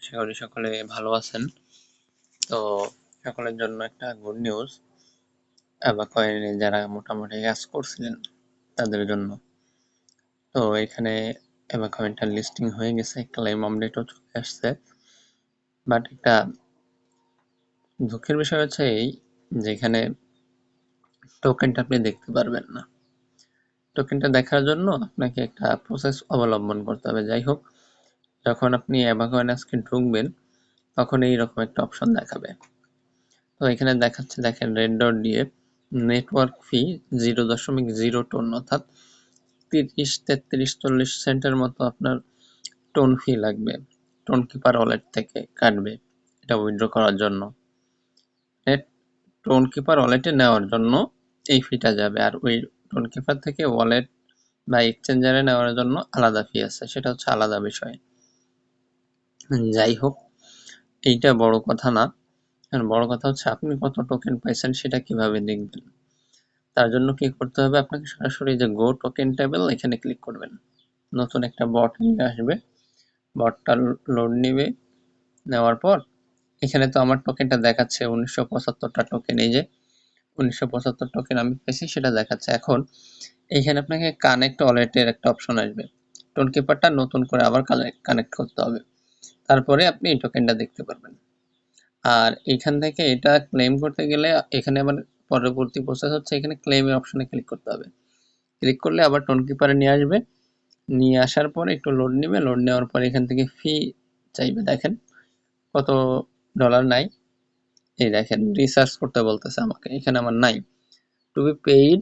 আশা করি সকলে ভালো আছেন। তো সকলের জন্য একটা গুড নিউজ, অ্যাবাকয়েনে যারা মোটামুটি কাজ করছিলেন তাদের জন্য। তো এখানে অ্যাবাকয়েনটা লিস্টিং হয়ে গেছে, ক্লেম আপডেটও চলে আসছে। বাট একটা দুঃখের বিষয় হচ্ছে এই যে এখানে টোকেনটা আপনি দেখতে পারবেন না। টোকেনটা দেখার জন্য আপনাকে একটা প্রসেস অবলম্বন করতে হবে। যাই হোক, যখন আপনি অ্যাবাকয়েন আজকে ঢুকবেন তখন এইরকম একটা অপশন দেখাবে। তো এখানে দেখাচ্ছে, দেখেন রেড ডট দিয়ে নেটওয়ার্ক ফি 0.0 টোন, অর্থাৎ 30, 33, 40 সেন্টের মতো আপনার টোন ফি লাগবে। টোন কিপার ওয়ালেট থেকে কাটবে এটা উইথড্র করার জন্য। টোন কিপার ওয়ালেটে নেওয়ার জন্য এই ফিটা যাবে, আর ওই টোন কিপার থেকে ওয়ালেট বা এক্সচেঞ্জারে নেওয়ার জন্য আলাদা ফি আছে, সেটা হচ্ছে আলাদা বিষয়। যাই হোক, এইটা বড় কথা না। বড় কথা হচ্ছে আপনি কত টোকেন পাইছেন সেটা কিভাবে দেখবেন। তার জন্য কি করতে হবে, আপনাকে সরাসরি যে গো টোকেন টেবিল এখানে ক্লিক করবেন। নতুন একটা বট নিয়ে আসবে, বটটা লোড নেবে। নেওয়ার পর এখানে তো আমার টোকেনটা দেখাচ্ছে 1975টা টোকেন, এই যে 1975 টোকেন আমি পেয়েছি সেটা দেখাচ্ছে। এখন এইখানে আপনাকে কানেক্ট ওয়ালেটের একটা অপশন আসবে, টোন কিপারটা নতুন করে আবার কানেক্ট করতে হবে, তারপরে আপনি এই টোকেনটা দেখতে পারবেন। আর এখান থেকে এটা ক্লেম করতে গেলে এখানে আবার পরবর্তী প্রসেস হচ্ছে এখানে ক্লেমের অপশনে ক্লিক করতে হবে। ক্লিক করলে আবার টোন কিপারে নিয়ে আসবে, নিয়ে আসার পরে একটু লোড নেবে, লোড নেওয়ার পরে এখান থেকে ফি চাইবে। দেখেন কত ডলার নাই, এই দেখেন রিসার্চ করতে বলতেছে আমাকে, এখানে আমার নাই। টু বি পেইড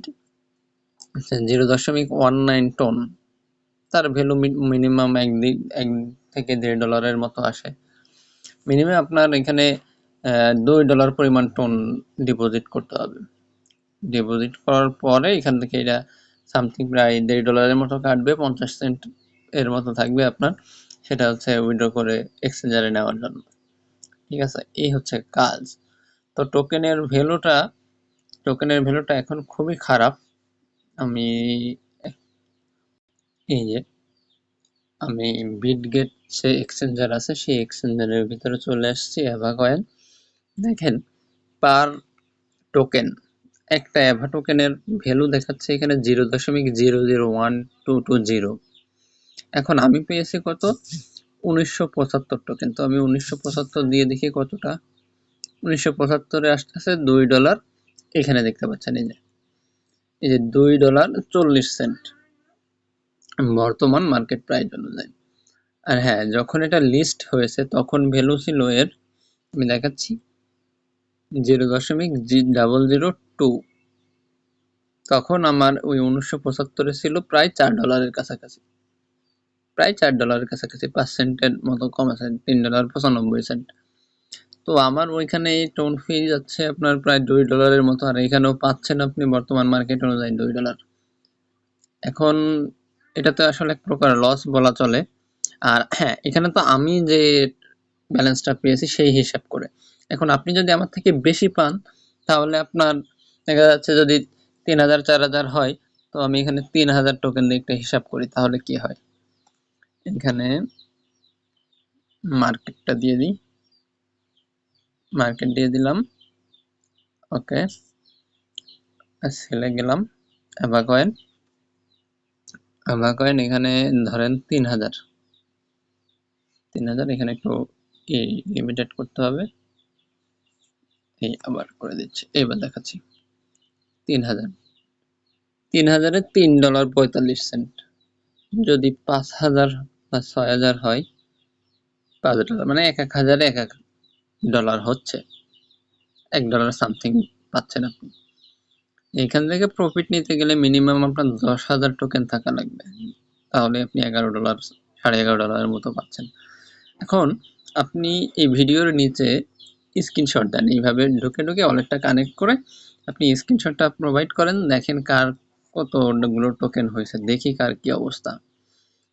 0.19 টোন, তার ভ্যালু মিনিমাম এক থেকে $1.5 মতো আসে। মিনিমাম আপনার এখানে $2 পরিমাণ টোন ডিপোজিট করতে হবে। ডিপোজিট করার পরে এখান থেকে এটা সামথিং প্রায় $1.5 মতো কাটবে, 50 সেন্ট এর মতো থাকবে আপনার, সেটা হচ্ছে উইথড্র করে এক্সচেঞ্জারে নেওয়ার জন্য। ঠিক আছে, এই হচ্ছে কাজ। তো টোকেনের ভ্যালুটা এখন খুবই খারাপ। আমি এই যে আমি বিটগেট যে এক্সচেঞ্জার আছে সেই এক্সচেঞ্জারের ভিতরে চলে আসছি। অ্যাভাকয়েন দেখেন, পার টোকেন একটা অ্যাভা টোকেনের ভ্যালু দেখাচ্ছে এখানে 0.001220। এখন আমি পেয়েছি কত, 1975 টোকেন। তো আমি 1975 দিয়ে দেখি কতটা, 1975-এ আসতেছে $2। এখানে দেখতে পাচ্ছেন এই যে $2.40 বর্তমান মার্কেট প্রাইস অনুযায়ী। আর হ্যাঁ, যখন এটা লিস্ট হয়েছে তখন ভ্যালু ছিল এর, আমি দেখাচ্ছি 0.002। তখন আমার ওই 1975-এ ছিল প্রায় $4 কাছাকাছি, প্রায় $4 কাছাকাছি, 5 সেন্টের মতো কম আছে, $3.95। তো আমার ওইখানে টোন ফি যাচ্ছে আপনার প্রায় $2 মতো, আর এখানেও পাচ্ছেন আপনি বর্তমান মার্কেট অনুযায়ী $2। এখন এটা তো আসলে এক প্রকার লস বলা চলে। আর হ্যাঁ, এখানে তো আমি যে ব্যালেন্সটা পেয়েছি সেই হিসাব করে। এখন আপনি যদি আমার থেকে বেশি পান তাহলে আপনার দেখা যাচ্ছে যদি 3000 4000 হয়, তো আমি এখানে 3000 টোকেন দিয়ে একটা হিসাব করি, তাহলে কি হয়। এখানে মার্কেটটা দিয়ে দিই, মার্কেট দিয়ে দিলাম, ওকে, সেলে গেলাম। অ্যাভাকয়েন এখানে ধরেন 3000, এখানে একটু লিমিটেড করতে হবে, এই আবার করে দিচ্ছি, এবার দেখাচ্ছি 3000, 3000-এ $3.45। যদি 5000 বা 6000 হয়, $5, মানে 1000-এ $1 হচ্ছে, $1 সামথিং পাচ্ছেন আপনি। এখান থেকে প্রফিট নিতে গেলে মিনিমাম আপনার 10,000 টোকেন থাকা লাগবে, তাহলে আপনি $11, $11.5 মতো পাচ্ছেন। এখন আপনি এই ভিডিওর নিচে স্ক্রিনশট দেন, এইভাবে ঢুকে ওয়ালেটটা কানেক্ট করে আপনি স্ক্রিনশটটা প্রোভাইড করেন, দেখেন কার কতগুলো টোকেন হয়েছে, দেখি কার কি অবস্থা।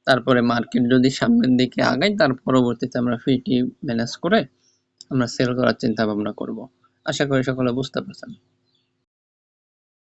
তারপরে মার্কেট যদি সামনের দিকে আগায়, তার পরবর্তীতে আমরা ফিটি ম্যানেজ করে আমরা সেল করার চিন্তা ভাবনা করব। আশা করি সকলে বুঝতে পারছেন।